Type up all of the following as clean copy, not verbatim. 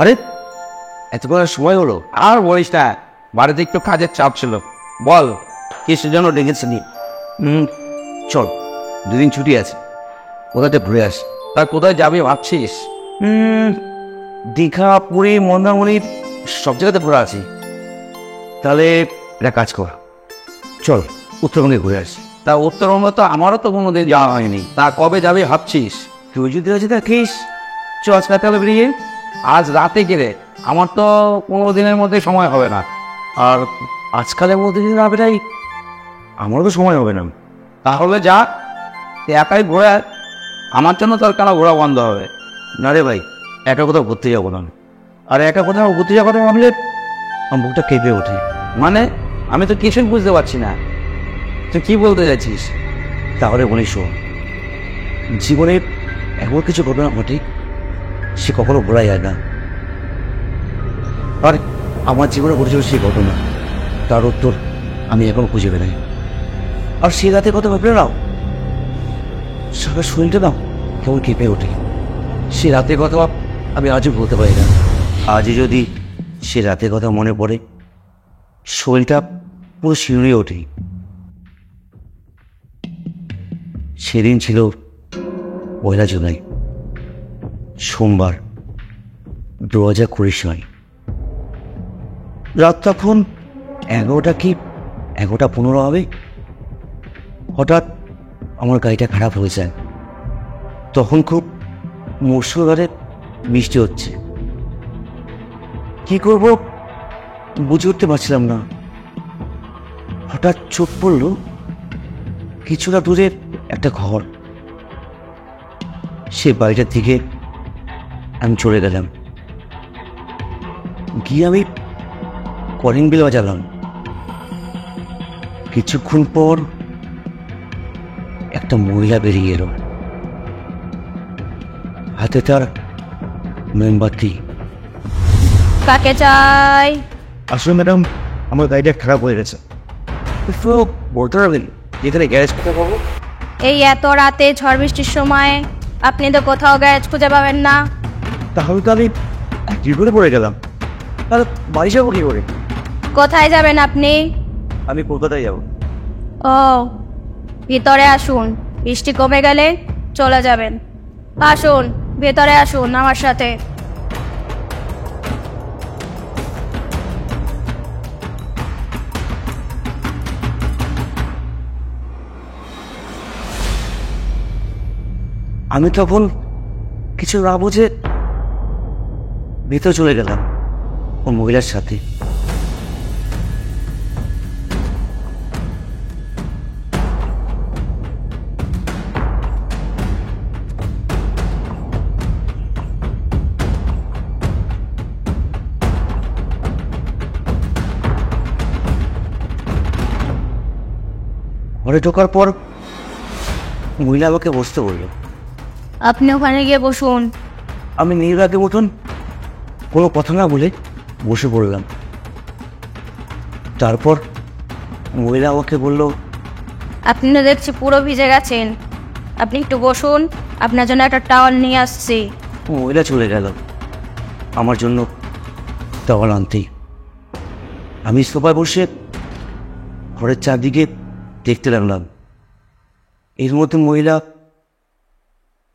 আরে এত বড় সময় হলো? আর বলিস না, বাড়িতে একটু কাজের চাপ ছিল। বল, কিসের জন্য ডেকেছিলি? চল, দুদিন ছুটি আছে, কোথাতে ঘুরে আসি। তা কোথায় যাবি ভাবছিস? দীঘা, পুরী, মন্দারমণি সব জায়গাতে ঘোরা আছে। তাহলে একটা কাজ কর, চল উত্তরবঙ্গে ঘুরে আসি। তা উত্তরবঙ্গ তো আমারও তো কোনোদিন যাওয়া হয়নি। তা কবে যাবি ভাবছিস? তুই যদি আছে থাকিস, চ আজকে তাহলে বেরিয়ে। আজ রাতে গেলে আমার তো 15 দিনের মধ্যে সময় হবে না। আর আজকালের মধ্যে যদি না বেরাই, আমারও তো সময় হবে না। তাহলে যা, তুই একাই ঘোরা, আমার জন্য তোর কেন ঘোরা বন্ধ হবে? না রে ভাই, একা কোথাও ঘুরতে যাবো না। আর একা কোথাও ঘুরতে যাওয়ার কথা ভাবলে আমার বুকটা কেঁপে ওঠে। মানে আমি তো কিছুই বুঝতে পারছি না, তুই কি বলতে চাইছিস? তাহলে বলি শোন, জীবনে এমন কিছু ঘটনা ঘটে সে কখনো ভোলা যায় না। আর আমার জীবনে ঘটেছিল সেই ঘটনা, তার উত্তর আমি এখন খুঁজে বেড়াই। আর সে রাতে কথা ভাবলে নাও, সারা শরীরটা নাও কেমন কেঁপে ওঠে। সে রাতের কথা আমি আজও বলতে পারি না। আজই যদি সে রাতের কথা মনে পড়ে, শরীরটা পুরো শিউরে ওঠে। সেদিন ছিল 1 জুলাই, সোমবার, 2020 সাল। রাত তখন 11টা কি 11:15 হবে। হঠাৎ আমার গাড়িটা খারাপ হয়ে যায়। তখন খুব মুষলধারে বৃষ্টি হচ্ছে। কি করব বুঝে উঠতে পারছিলাম না। হঠাৎ চোখ পড়ল কিছুটা দূরে একটা ঘর। সে বাড়িটার দিকে আমি চলে গেলাম। গিয়ে আমি কলিং বেল বাজালাম। কিছুক্ষণ পর একটা মহিলা বেরিয়ে এলো, হাতে তার মোমবাতি। কাকে চাই? আসলে ম্যাডাম, আমার গাড়িটা খারাপ হয়ে গেছে। বলতে পারবেন এখানে গ্যারেজ কোথায় পাবো? এই এত রাতে ঝড় বৃষ্টির সময় আপনি তো কোথাও গ্যারেজ খুঁজে পাবেন না। তাহলে তো আমি বিপদে পড়ে গেলাম। তাহলে বাড়ি যাবো কি করে? কোথায় যাবেন আপনি? আমি কলকাতায় যাবো। ও, ভিতরে আসুন, বৃষ্টি কমে গেলে চলে যাবেন। আসুন, ভেতরে আসুন আমার সাথে। আমি তখন কিছু না বুঝে ভেতরে চলে গেলাম ও মহিলার সাথে। ঘরে ঢোকার পর মহিলা আমাকে বসতে বলল। আপনি ওখানে গিয়ে বসুন। আমি নির্বাকের মতন কোনো কথা না বলে বসে পড়লাম। তারপর মহিলা আমাকে বলল, আপনি তো দেখছি পুরো ভিজে গেছেন, আপনি একটু বসুন, আপনার জন্য একটা টাওয়াল নিয়ে আসছি। মহিলা চলে গেল আমার জন্য টাওয়াল আনতেই। আমি সোফায় বসে ঘরের চারদিকে দেখতে লাগলাম। এর মধ্যে মহিলা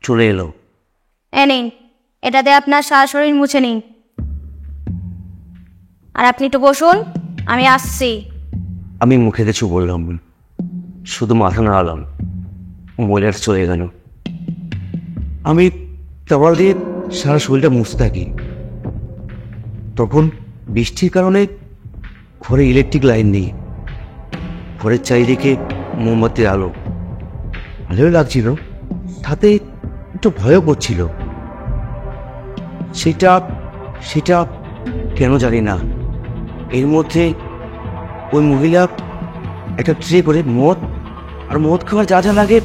চলে এলো। নিন, এটাতে আপনার সারা শরীর মুছে নিন। আর আপনি একটু বসুন, আমি আসছি। আমি মুখে কিছু বললাম, শুধু মাথা নাড়ালাম। মহিলাটা চলে গেল। আমি টাওয়াল দিয়ে সারা শরীরটা মুছতে থাকি। তখন বৃষ্টির কারণে ঘরে ইলেকট্রিক লাইন নেই। ঘরের চারিদিকে মোমবাতির আলো, ভালোই লাগছিল, তাতে একটু ভয়ও করছিল। সেটা কেন জানি না, এর মধ্যে ওই মহিলা একটা ট্রে করে মদ খাওয়ার যা যা লাগে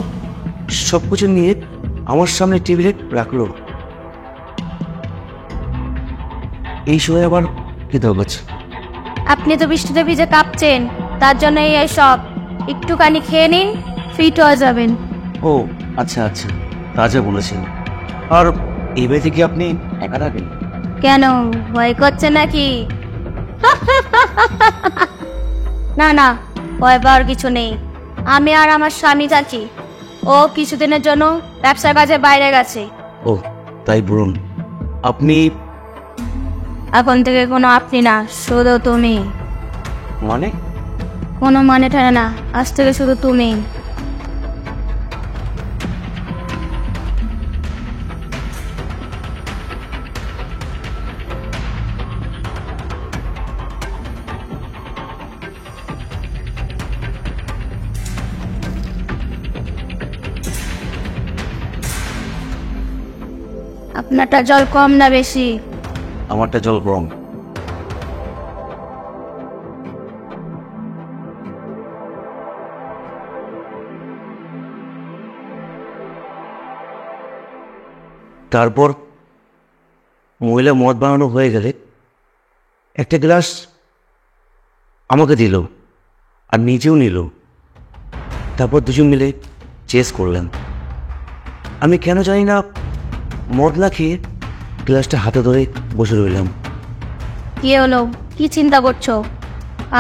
সব কিছু নিয়ে আমার সামনে টেবিলে রাখলো। এই সময় আবার কি দরকার? আপনি তো বৃষ্টিতে ভিজে কাঁপছেন, তার জন্য এই সব। একটুখানি খেয়ে নিন, ফিট হয়ে যাবেন। ও আচ্ছা আচ্ছা, তাজা বলেছেন। আর এই বাড়িতে কি আপনি একা থাকেন? কেন, ভয় করছে নাকি? না না, ভয় পাওয়ার কিছু নেই। আমি আর আমার স্বামী থাকি। ও কিছুদিনের জন্য ব্যবসার কাজে বাইরে গেছে। ও তাই বলুন। আপনি এখন থেকে কোনো আপনি না, শুধু তুমি। মানে? কোনো মানে ঠানে না, আজ থেকে শুধু তুমি। আপনারটা জল কম না বেশি? আমারটা জল গরম। তারপর মহিলা মদ বানানো হয়ে গেলে একটা গ্লাস আমাকে দিল আর নিজেও নিল। তারপর দুজন মিলে চেস করলেন। আমি কেন জানি না মদ না খেয়ে গ্লাসটা হাতে ধরে বসে রইলাম। কি হলো, কি চিন্তা করছো?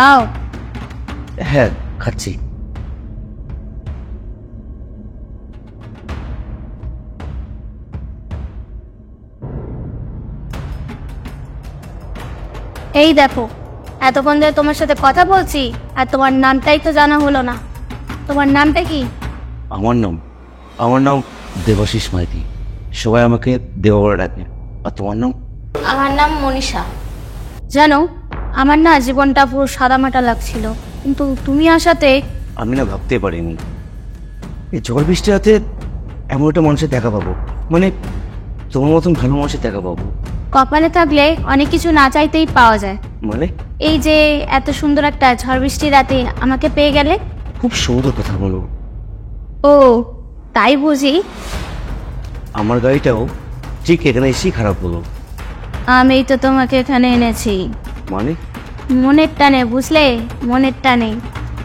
আও। হ্যাঁ, খাচ্ছি। এই দেখো, এতক্ষণ ধরে তোমার সাথে কথা বলছি আর তোমার নামটাই তো জানা হলো না। তোমার নামটা কি? আমার নাম দেবাশিস মাইতি। সবাই আমাকে দেবা বলে ডাকে। আর তোমার নাম? আমার নাম মনীষা। জানো, আমার না জীবনটা পুরো সাদামাটা লাগছিল, কিন্তু তুমি আসাতে আমি না ভাবতে পারিনি এই ঝড় বৃষ্টি রাতে এমন একটা মানুষের দেখা পাবো, মানে তোমার মতন ভালো মানুষের দেখা পাবো। কপালে থাকলে অনেক কিছু না চাইতেই পাওয়া যায়। মানে? এই যে এত সুন্দর একটা ঝড় বৃষ্টির রাতে আমাকে পেয়ে গেলে। খুব সুন্দর কথা বলো। ও তাই বুঝি? আমার গাড়িটাও ঠিক এখানে এসেই খারাপ হলো। আমি তো তোমাকে এখানে এনেছি মানে? মনের টানে, বুঝলে? মনের টানে।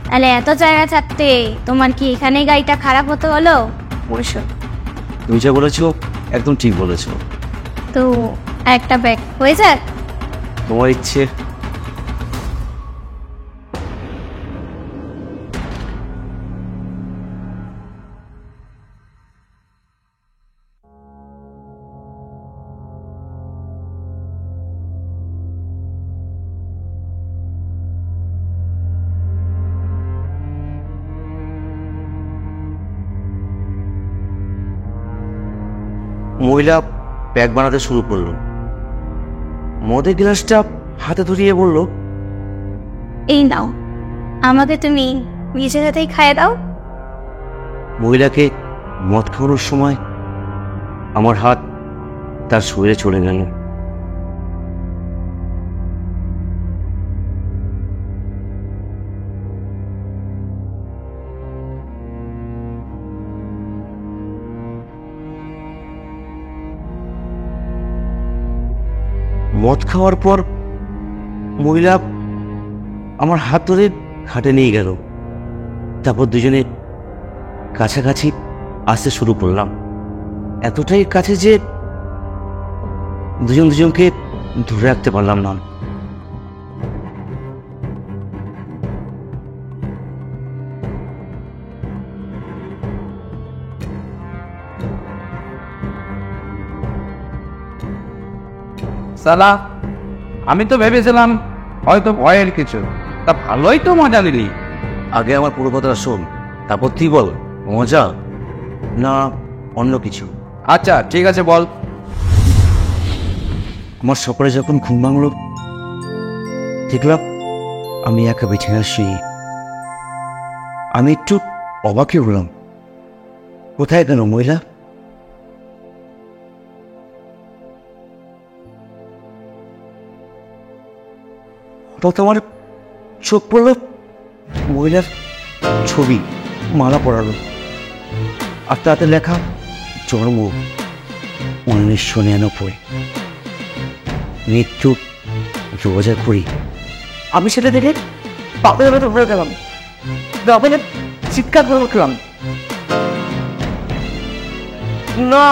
তাহলে এত জায়গা থাকতে তোমার কি এখানেই গাড়িটা খারাপ হতে হলো? মনীষা, তুমি যা বলেছো একদম ঠিক বলেছো। তো একটা ব্যাগ হয়ে যাক। তোমার ইচ্ছে। মহিলা প্যাক বানাতে শুরু করলো। মদের গ্লাসটা হাতে ধরিয়ে বলল, এই নাও, আমাকে তুমি নিজের হাতেই খাইয়ে দাও। মহিলাকে মদ খাওয়ানোর সময় আমার হাত তার শরীরে চলে গেল। মদ খাওয়ার পর মহিলা আমার হাত ধরে খাটে নিয়ে গেল। তারপর দুজনে কাছাকাছি আসতে শুরু করলাম, এতটাই কাছে যে দুজনকে ধরে রাখতে পারলাম না। সালা, আমি তো ভেবেছিলাম হয়তো ভয়ের কিছু, তা ভালোই তো মজা নিলি। আগে আমার পুরো কথাটা শোন, তারপর তুই বল মজা না অন্য কিছু। আচ্ছা ঠিক আছে, বল। আমার সকালে যখন ঘুম ভাঙলো দেখলাম আমি একা বিছানায় শুয়ে। আমি একটু অবাকই হলাম, কোথায় কেন মহিলা? হঠাৎ আমার চোখ পড়ল মহিলার ছবি, মালা পরালো, আর তাতে লেখা জন্ম 1999, মৃত্যু 2020। আমি সেটা দেখে বাপের মতো ভরে গেলাম, বাপের চিৎকার করে উঠলাম, না